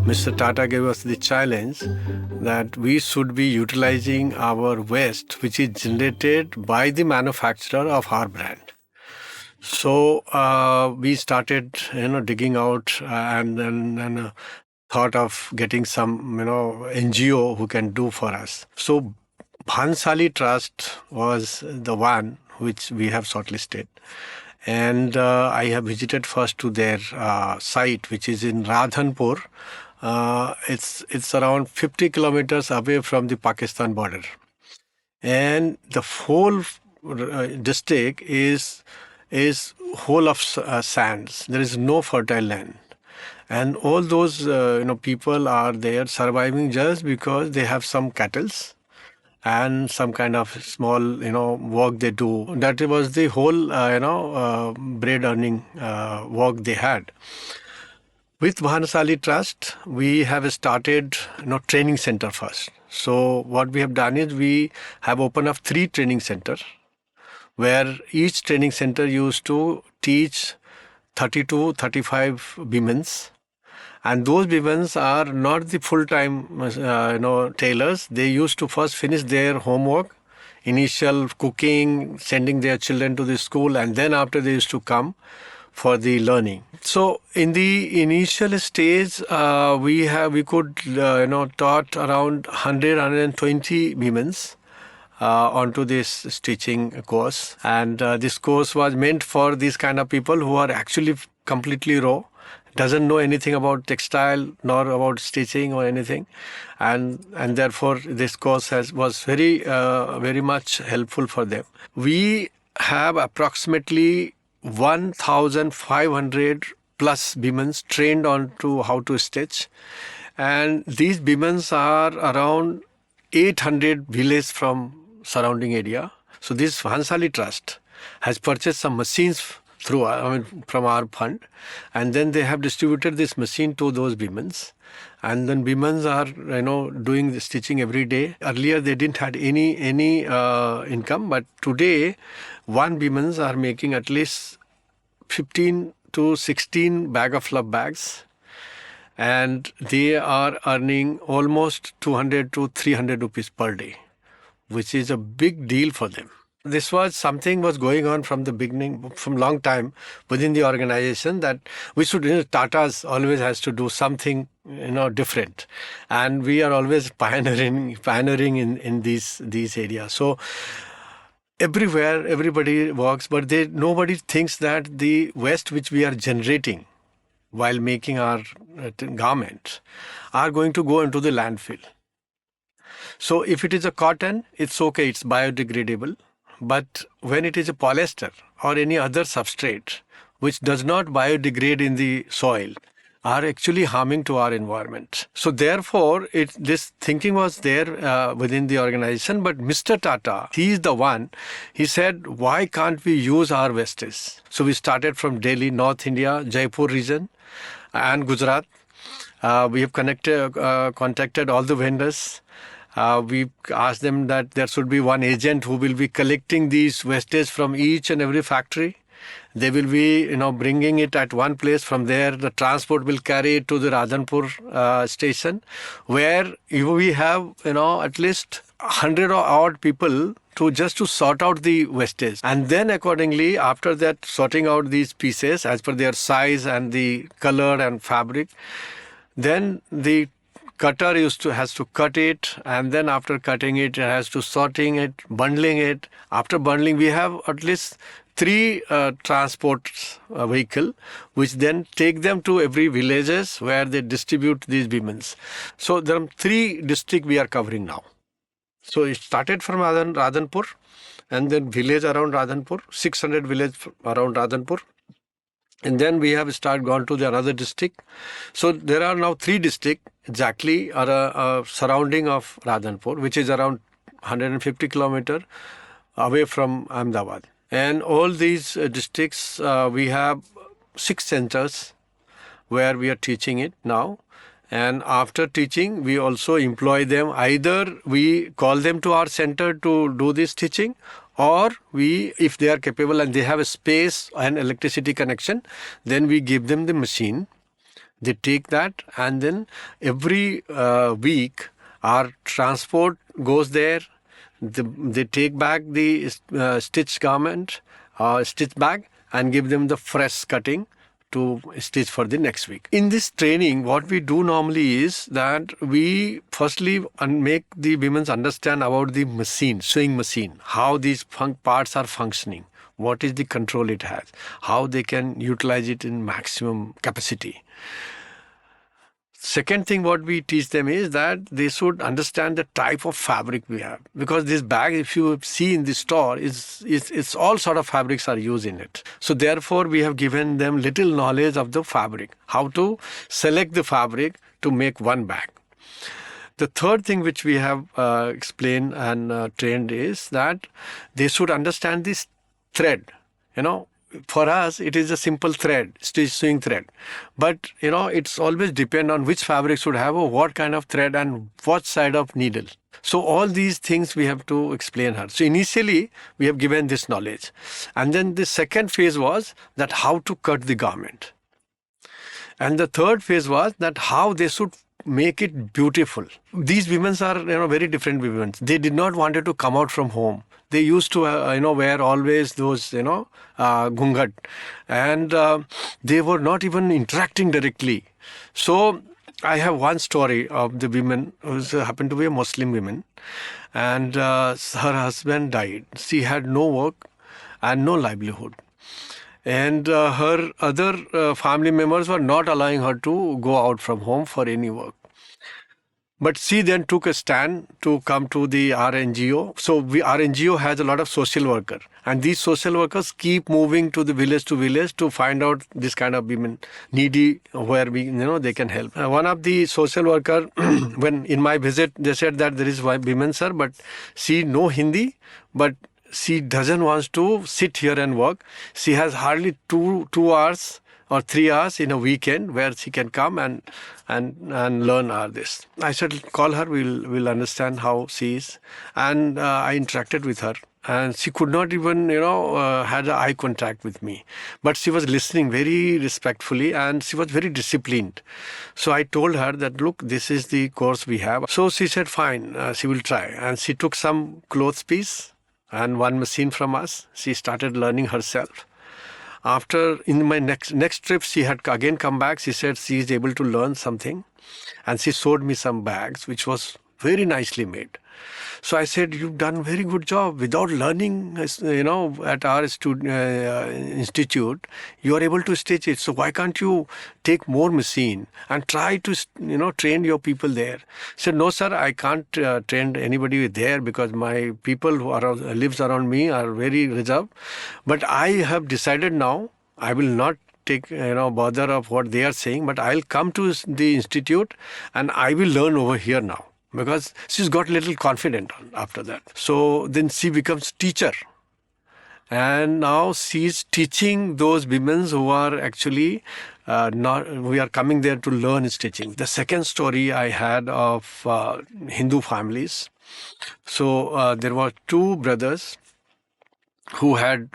Mr. Tata gave us the challenge that we should be utilizing our waste, which is generated by the manufacturer of our brand. So we started, digging out and then thought of getting some, NGO who can do for us. So Bhansali Trust was the one which we have shortlisted. And I have visited first to their site, which is in Radhanpur. It's around 50 kilometers away from the Pakistan border. And the whole district is whole of sands. There is no fertile land. And all those people are there surviving just because they have some cattles and some kind of small work they do. That was the whole bread earning work they had. With Bhansali Trust, we have started training center first. So what we have done is we have opened up 3 training centers, where each training center used to teach 30 to 35 women's. And those women are not the full-time, tailors. They used to first finish their homework, initial cooking, sending their children to the school, and then after they used to come for the learning. So in the initial stage, we could taught around 120 women's onto this stitching course, and this course was meant for these kind of people who are actually completely raw, doesn't know anything about textile nor about stitching or anything, and therefore this course was very much helpful for them. We have approximately 1,500 plus women trained on to how to stitch, and these women are around 800 villages from surrounding area. So this Bhansali Trust has purchased some machines from our fund, and then they have distributed this machine to those women's, and then women's are doing the stitching every day. Earlier they didn't had any income, but today one women's are making at least 15 to 16 bag of fluff bags, and they are earning almost 200 to 300 rupees per day, which is a big deal for them. This was something was going on from the beginning, from long time within the organization, that we should, Tata's always has to do something, different. And we are always pioneering in these areas. So everywhere, everybody works, but nobody thinks that the waste which we are generating while making our garment are going to go into the landfill. So if it is a cotton, it's okay, it's biodegradable. But when it is a polyester or any other substrate which does not biodegrade in the soil, are actually harming to our environment. So therefore, this thinking was there within the organization. But Mr. Tata, he is the one, he said, why can't we use our wastes? So we started from Delhi, North India, Jaipur region and Gujarat. We have contacted all the vendors. We asked them that there should be one agent who will be collecting these wastage from each and every factory. They will be, bringing it at one place. From there, the transport will carry it to the Radhanpur station, where we have, at least 100 or odd people to sort out the wastage. And then accordingly, after that, sorting out these pieces as per their size and the color and fabric, then the cutter has to cut it, and then after cutting it has to sorting it, bundling it. After bundling, we have at least 3 transport vehicle, which then take them to every villages where they distribute these women's. So there are 3 districts we are covering now. So it started from Radhanpur, and then village around Radhanpur, 600 village around Radhanpur. And then we have gone to the another district. So there are now 3 districts exactly are surrounding of Radhanpur, which is around 150 kilometers away from Ahmedabad. And all these districts, we have 6 centers where we are teaching it now. And after teaching, we also employ them. Either we call them to our center to do this teaching, or if they are capable and they have a space and electricity connection, then we give them the machine They take that, and then every week our transport goes there. They take back the stitched garment, stitch bag, and give them the fresh cutting to stitch for the next week. In this training, what we do normally is that we firstly make the women understand about the machine, sewing machine, how these parts are functioning, what is the control it has, how they can utilize it in maximum capacity. Second thing what we teach them is that they should understand the type of fabric we have, because this bag, if you see in the store, it's all sort of fabrics are used in it. So therefore we have given them little knowledge of the fabric, how to select the fabric to make one bag. The third thing which we have explained and trained is that they should understand this thread. For us, it is a simple thread, stitch sewing thread. But, it's always depend on which fabric should have or what kind of thread and what side of needle. So all these things we have to explain her. So initially, we have given this knowledge. And then the second phase was that how to cut the garment. And the third phase was that how they should make it beautiful. These women are, very different women. They did not wanted to come out from home. They used to, wear always those, gungat. And they were not even interacting directly. So I have one story of the women who happened to be a Muslim woman. And her husband died. She had no work and no livelihood. And her other family members were not allowing her to go out from home for any work. But she then took a stand to come to the RNGO. So our NGO has a lot of social workers. And these social workers keep moving to village to find out this kind of women needy where they can help. One of the social worker, when in my visit, they said that there is women, sir, but she know Hindi, but she doesn't want to sit here and work. She has hardly 2 hours or 3 hours in a weekend where she can come and learn all this. I said, call her, we'll understand how she is. And I interacted with her. And she could not even, had an eye contact with me. But she was listening very respectfully and she was very disciplined. So I told her that, look, this is the course we have. So she said, fine, she will try. And she took some clothes piece and one machine from us. She started learning herself. After, in my next trip, she had again come back. She said she is able to learn something. And she showed me some bags, which was very nicely made. So I said, you've done a very good job. Without learning, at our institute, you are able to stitch it. So why can't you take more machine and try to, train your people there? He said, no, sir, I can't train anybody there because my people who lives around me are very reserved. But I have decided now, I will not take bother of what they are saying, but I'll come to the institute and I will learn over here now. Because she's got a little confident after that. So then she becomes teacher. And now she's teaching those women who are actually we are coming there to learn stitching. The second story I had of Hindu families. So there were 2 brothers who had,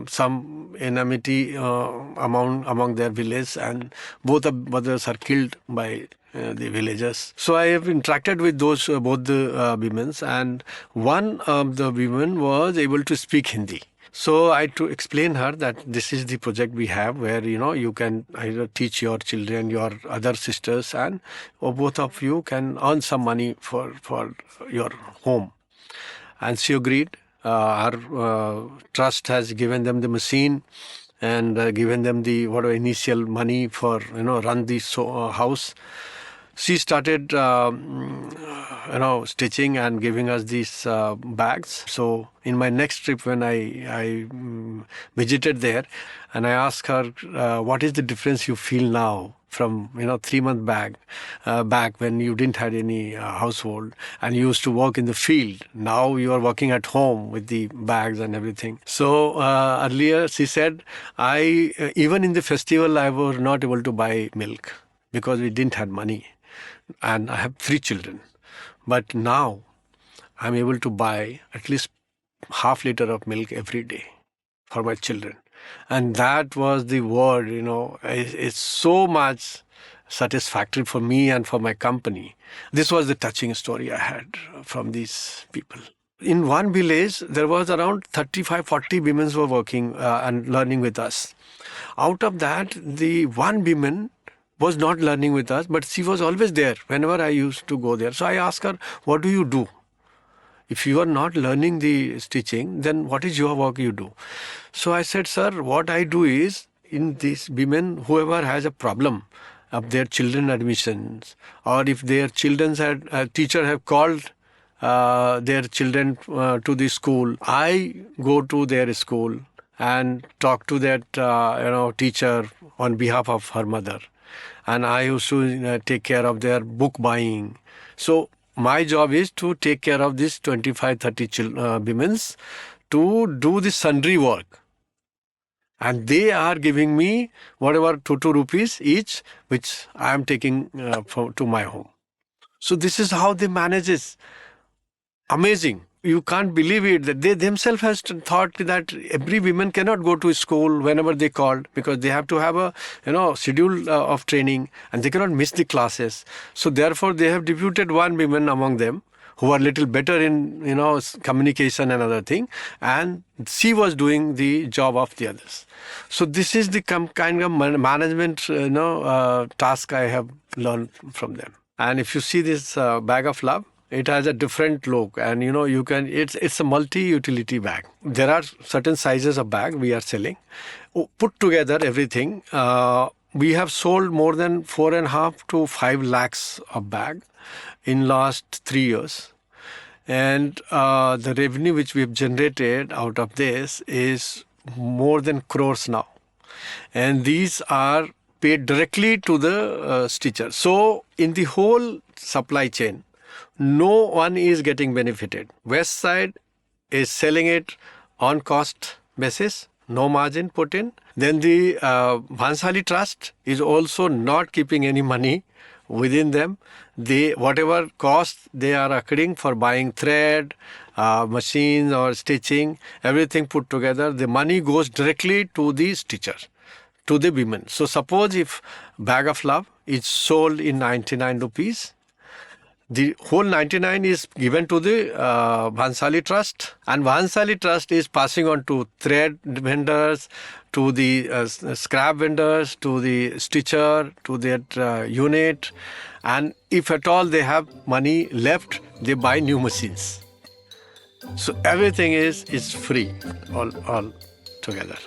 some enmity among their village, and both the brothers are killed by the villagers. So I have interacted with those both the women, and one of the women was able to speak Hindi. So I had to explain her that this is the project we have where, you can either teach your children, your other sisters, and or both of you can earn some money for your home. And she agreed. Our trust has given them the machine and given them the initial money for run the house. She started stitching and giving us these bags. So in my next trip when I visited there, and I asked her what is the difference you feel now from 3 months back when you didn't have any household and you used to work in the field. Now you are working at home with the bags and everything. So earlier she said, even in the festival I was not able to buy milk because we didn't have money, and I have 3 children. But now I'm able to buy at least half liter of milk every day for my children. And that was the word, it's so much satisfactory for me and for my company. This was the touching story I had from these people. In one village, there was around 35, 40 women who were working and learning with us. Out of that, the one woman was not learning with us, but she was always there whenever I used to go there. So I asked her, what do you do? If you are not learning the stitching, then what is your work you do? So I said, sir, what I do is, in these women, whoever has a problem of their children admissions, or if their children had, a teacher have called their children to the school, I go to their school and talk to that teacher on behalf of her mother. And I used to take care of their book buying. So my job is to take care of these 25, 30 women to do the sundry work. And they are giving me whatever 2 rupees each, which I am taking to my home. So this is how they manage it. Amazing. You can't believe it that they themselves has thought that every woman cannot go to school whenever they called, because they have to have a schedule of training and they cannot miss the classes. So therefore they have deputed one woman among them who are little better in communication and other thing, and she was doing the job of the others. So this is the kind of management task I have learned from them. And if you see this bag of love, it has a different look, and you can. It's a multi-utility bag. There are certain sizes of bag we are selling. Put together everything, we have sold more than 4.5 to 5 lakhs of bag in last 3 years, and the revenue which we have generated out of this is more than crores now, and these are paid directly to the stitcher. So in the whole supply chain, no one is getting benefited. Westside is selling it on cost basis, no margin put in. Then the Bhansali Trust is also not keeping any money within them. Whatever cost they are accruing for buying thread, machines or stitching, everything put together, the money goes directly to the stitcher, to the women. So suppose if bag of love is sold in 99 rupees, the whole 99 is given to the Bhansali Trust, and Bhansali Trust is passing on to thread vendors, to the scrap vendors, to the stitcher, to that unit, and if at all they have money left, they buy new machines. So everything is free all together.